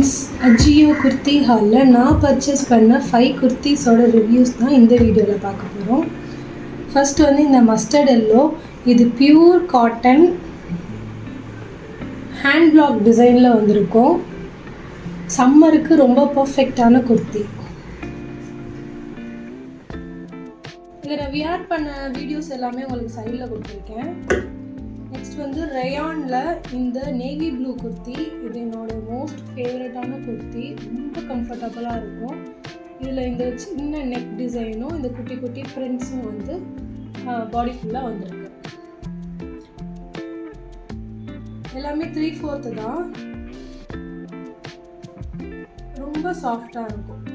Friends, Ajio Kurti Haul நான் purchase பண்ண 5 குர்த்திஸோட reviews தான் இந்த வீடியோவில் பார்க்க போகிறோம். ஃபர்ஸ்ட் வந்து இந்த மஸ்டர்ட் எல்லோ, இது பியூர் காட்டன் ஹேண்ட் பிளாக் டிசைனில் வந்திருக்கும். சம்மருக்கு ரொம்ப பர்ஃபெக்டான குர்த்தி. இதை நான் வியர் பண்ண வீடியோஸ் எல்லாமே உங்களுக்கு சைடில் கொடுத்துருக்கேன். நெக்ஸ்ட் வந்து ரயானில் இந்த நேவி ப்ளூ குர்த்தி, இது என்னோட மோஸ்ட் ஃபேவரட்டான குர்த்தி. ரொம்ப கம்ஃபர்டபுளாக இருக்கும். இதில் இந்த சின்ன நெக் டிசைனும் இந்த குட்டி குட்டி பிரிண்ட்ஸும் வந்து பாடி ஃபுல்லாக வந்திருக்கு. எல்லாமே 3/4 தான். ரொம்ப சாஃப்டாக இருக்கும்,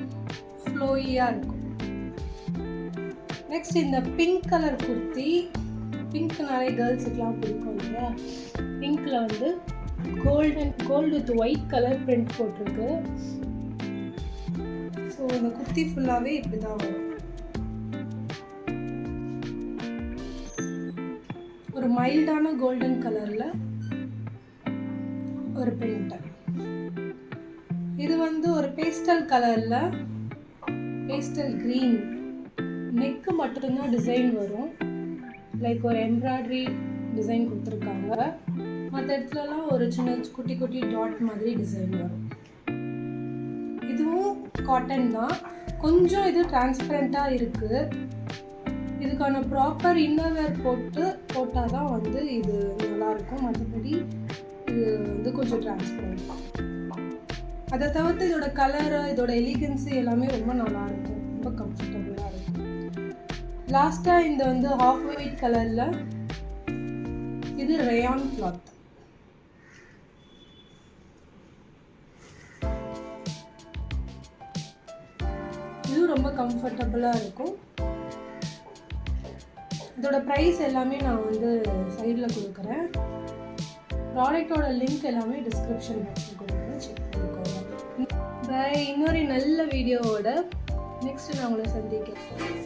ஃப்ளோயியாக இருக்கும். நெக்ஸ்ட் இந்த பிங்க் கலர் குர்த்தி. பிங்க் நிறைய கேர்ள்ஸுக்கெலாம் பிடிக்கும் இல்லையா? பிங்க்கில் வந்து gold with white colour print போட்டிருக்கு. ஸோ இந்த குர்த்தி ஃபுல்லாகவே இப்படி தான் வரும். ஒரு மைல்டான கோல்டன் கலரில் ஒரு பிரிண்ட். இது வந்து ஒரு பேஸ்டல் கலரில் பேஸ்டல் க்ரீன். நெக்கு மட்டும்தான் டிசைன் வரும். லைக் ஒரு எம்ப்ராய்டரி டிசைன் கொடுத்துருக்காங்க. மற்ற இடத்துலலாம் ஒரு சின்ன குட்டி குட்டி டாட் மாதிரி டிசைன் வரும். இதுவும் காட்டன் தான். கொஞ்சம் இது டிரான்ஸ்பரண்ட்டாக இருக்குது. இதுக்கான ப்ராப்பர் இன்னர்வேர் போட்டால் தான் வந்து இது நல்லாயிருக்கும். மற்றபடி இது வந்து கொஞ்சம் டிரான்ஸ்பரண்ட். அதை தவிர்த்து இதோட கலரு, இதோட எலிகன்ஸு எல்லாமே ரொம்ப நல்லாயிருக்கும். ரொம்ப கம்ஃபர்டபுளாக இருக்கும். லாஸ்ட்டாக இந்த வந்து ஆஃப் ஒயிட் கலரில் இது ரயான் கிளாத். இது ரொம்ப கம்ஃபர்டபுளாக இருக்கும். இதோட ப்ரைஸ் எல்லாமே நான் வந்து சைடில் கொடுக்குறேன். ப்ராடக்டோட லிங்க் எல்லாமே டிஸ்கிரிப்ஷன் பாக்ஸில் கொடுக்குறேன், செக் பண்ணிக்கோங்க. பை. இன்னொரு நல்ல வீடியோவோட நெக்ஸ்ட் நான் உங்களை சந்திக்கிறேன்.